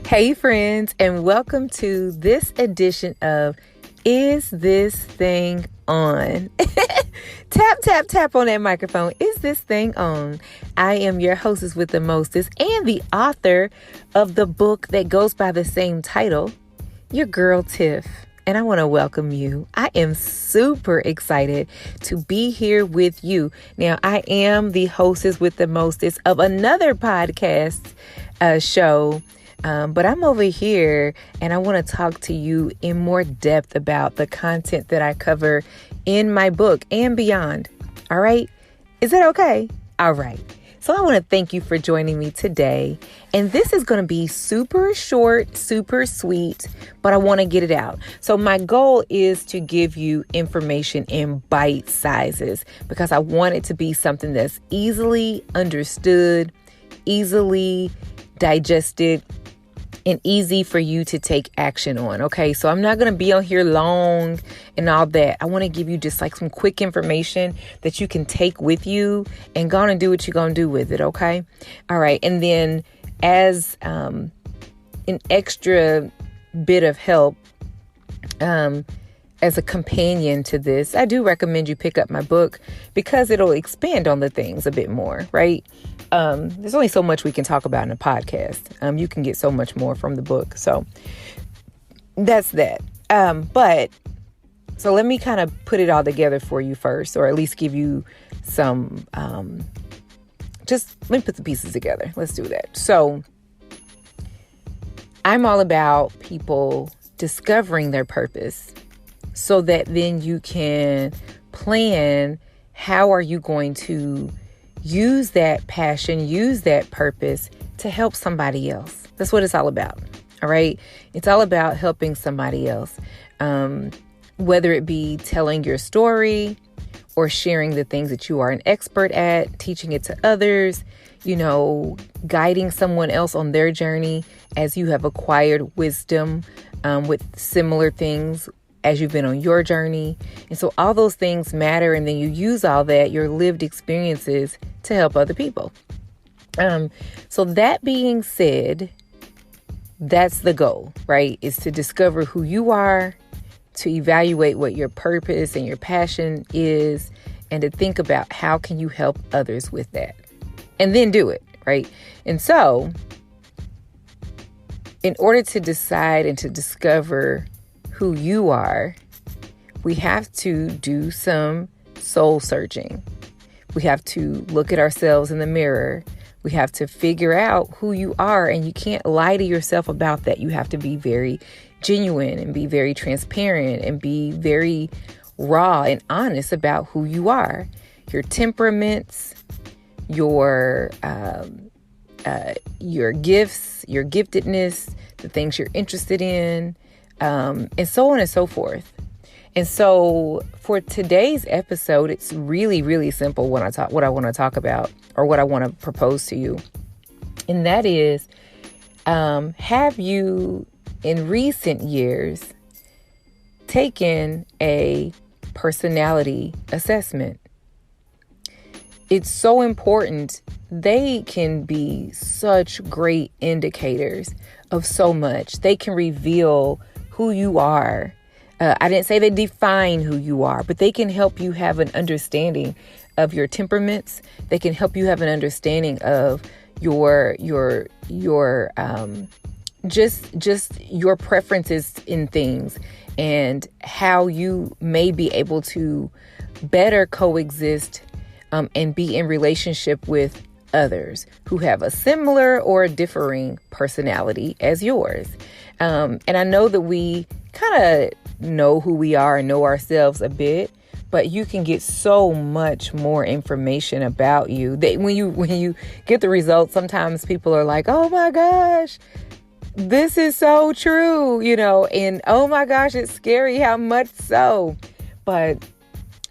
Hey friends, and welcome to this edition of Is This Thing On? Tap, tap, tap on that microphone. Is this thing on? I am your hostess with the mostest and the author of the book that goes by the same title, your girl Tiff. And I want to welcome you. I am super excited to be here with you. Now, I am the hostess with the mostest of another podcast show. But I'm over here and I want to talk to you in more depth about the content that I cover in my book and beyond. All right. Is that okay? All right. So I want to thank you for joining me today. And this is going to be super short, super sweet, but I want to get it out. So my goal is to give you information in bite sizes because I want it to be something that's easily understood, easily digested, and easy for you to take action on. Okay, so I'm not going to be on here long and all that. I want to give you just like some quick information that you can take with you and go on and do what you're going to do with it. Okay. All right. And then as an extra bit of help, as a companion to this, I do recommend you pick up my book because it'll expand on the things a bit more, right? There's only so much we can talk about in a podcast. You can get so much more from the book. So that's that. So let me kind of put it all together for you first, or at least give you some, let me put the pieces together. Let's do that. So I'm all about people discovering their purpose so that then you can plan how are you going to use that passion, use that purpose to help somebody else. That's what it's all about. All right. It's all about helping somebody else. Whether it be telling your story or sharing the things that you are an expert at, teaching it to others, guiding someone else on their journey as you have acquired wisdom with similar things as you've been on your journey. And so all those things matter. And then you use all that, your lived experiences, to help other people. So that being said, that's the goal, right? Is to discover who you are, to evaluate what your purpose and your passion is, and to think about how can you help others with that, and then do it, right? And so in order to decide and to discover who you are, we have to do some soul searching. We have to look at ourselves in the mirror. We have to figure out who you are, and you can't lie to yourself about that. You have to be very genuine and be very transparent and be very raw and honest about who you are, your temperaments, your gifts, your giftedness, the things you're interested in, and so on and so forth. And so for today's episode, it's really, really simple what I want to talk about, or what I want to propose to you. And that is, have you in recent years taken a personality assessment? It's so important. They can be such great indicators of so much. They can reveal who you are. I didn't say they define who you are, but they can help you have an understanding of your temperaments. They can help you have an understanding of just your preferences in things, and how you may be able to better coexist and be in relationship with others who have a similar or a differing personality as yours. And I know that we kind of know who we are and know ourselves a bit, but you can get so much more information about you. When you get the results, sometimes people are like, oh my gosh, this is so true, and oh my gosh, it's scary how much so. But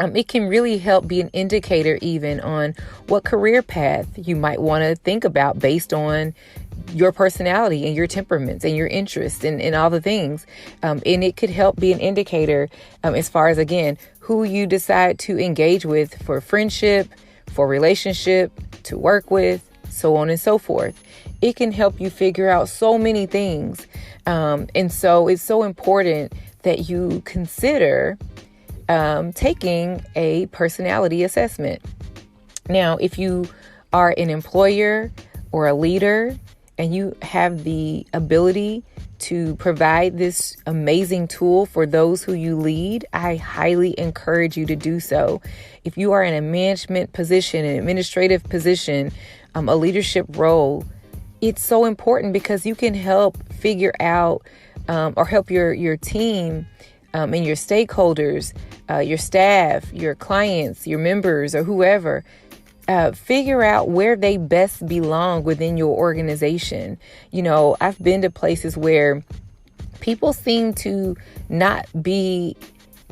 it can really help be an indicator even on what career path you might want to think about based on your personality and your temperaments and your interests and all the things. And it could help be an indicator as far as, again, who you decide to engage with for friendship, for relationship, to work with, so on and so forth. It can help you figure out so many things. And so it's so important that you consider taking a personality assessment. Now, if you are an employer or a leader and you have the ability to provide this amazing tool for those who you lead, I highly encourage you to do so. If you are in a management position, an administrative position, a leadership role, it's so important because you can help figure out or help your team and your stakeholders, your staff, your clients, your members, or whoever, figure out where they best belong within your organization. You know, I've been to places where people seem to not be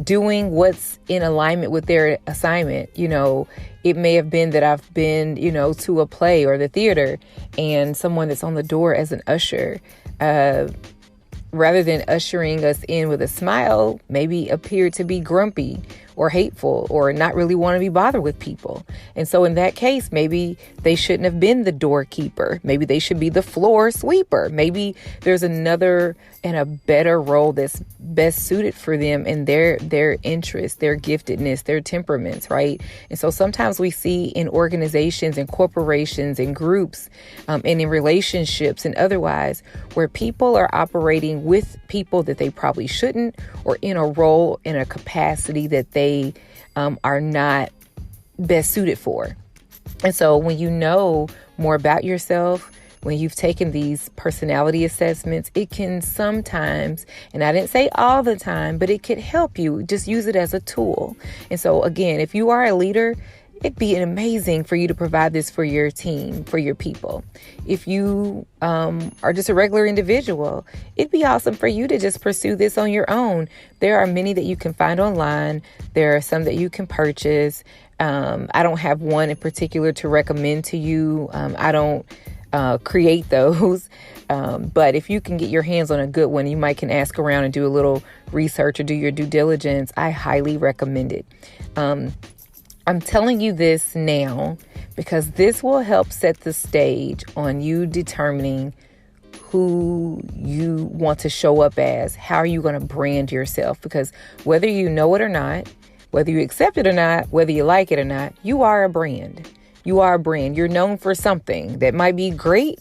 doing what's in alignment with their assignment. You know, it may have been that I've been, to a play or the theater, and someone that's on the door as an usher, rather than ushering us in with a smile, maybe appeared to be grumpy or hateful or not really want to be bothered with people. And so in that case, maybe they shouldn't have been the doorkeeper. Maybe they should be the floor sweeper. Maybe there's another and a better role that's best suited for them and their interests, their giftedness, their temperaments, right? And so sometimes we see in organizations and corporations and groups and in relationships and otherwise where people are operating with people that they probably shouldn't, or in a role, in a capacity that they are not best suited for. And so when you know more about yourself, when you've taken these personality assessments, it can sometimes, and I didn't say all the time, but it could help you. Just use it as a tool. And so again, if you are a leader, it'd be amazing for you to provide this for your team, for your people. If you are just a regular individual, it'd be awesome for you to just pursue this on your own. There are many that you can find online. There are some that you can purchase. I don't have one in particular to recommend to you. I don't create those. But if you can get your hands on a good one, you might can ask around and do a little research or do your due diligence. I highly recommend it. I'm telling you this now because this will help set the stage on you determining who you want to show up as. How are you going to brand yourself? Because whether you know it or not, whether you accept it or not, whether you like it or not, you are a brand. You are a brand. You're known for something that might be great,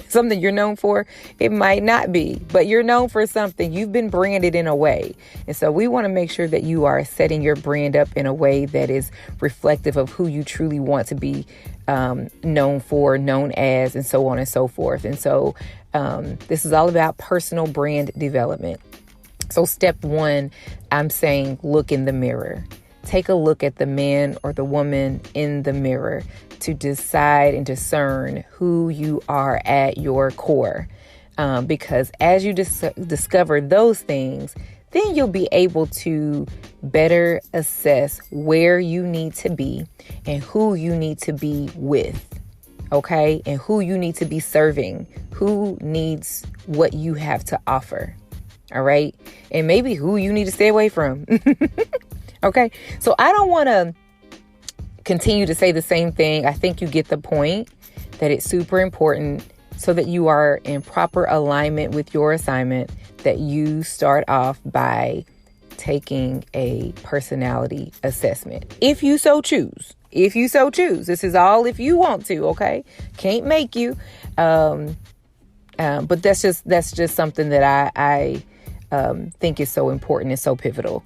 something you're known for. It might not be, but you're known for something. You've been branded in a way. And so we want to make sure that you are setting your brand up in a way that is reflective of who you truly want to be known for, known as, and so on and so forth. And so this is all about personal brand development. So step one, I'm saying, look in the mirror. Take a look at the man or the woman in the mirror to decide and discern who you are at your core. Because as you discover those things, then you'll be able to better assess where you need to be and who you need to be with. Okay? And who you need to be serving, who needs what you have to offer. All right? And maybe who you need to stay away from. Okay? So I don't want to continue to say the same thing. I think you get the point that it's super important so that you are in proper alignment with your assignment, that you start off by taking a personality assessment. If you so choose. This is all if you want to, okay? Can't make you. But that's just something that I think is so important and so pivotal.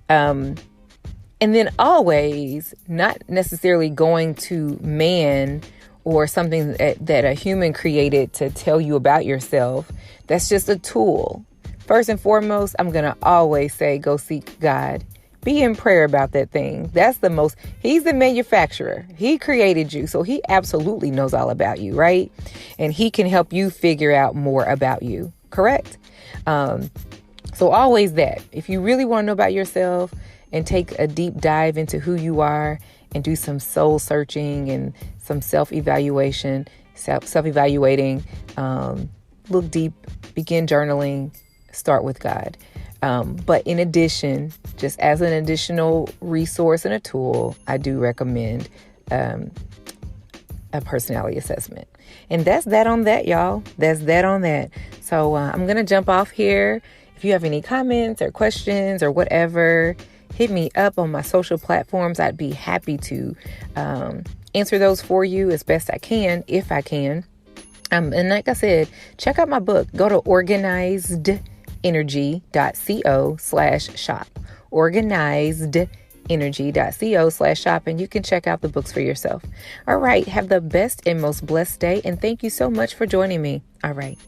And then always not necessarily going to man or something that a human created to tell you about yourself. That's just a tool. First and foremost, I'm going to always say, go seek God. Be in prayer about that thing. He's the manufacturer. He created you. So he absolutely knows all about you, right? And he can help you figure out more about you. Correct? So always that. If you really want to know about yourself and take a deep dive into who you are and do some soul searching and some self-evaluating, look deep, begin journaling, start with God. But in addition, just as an additional resource and a tool, I do recommend a personality assessment. And that's that on that, y'all. That's that on that. So I'm going to jump off here. If you have any comments or questions or whatever, hit me up on my social platforms. I'd be happy to answer those for you as best I can, if I can. And like I said, check out my book. Go to organizedenergy.co/shop. Organizedenergy.co/shop, and you can check out the books for yourself. All right. Have the best and most blessed day. And thank you so much for joining me. All right.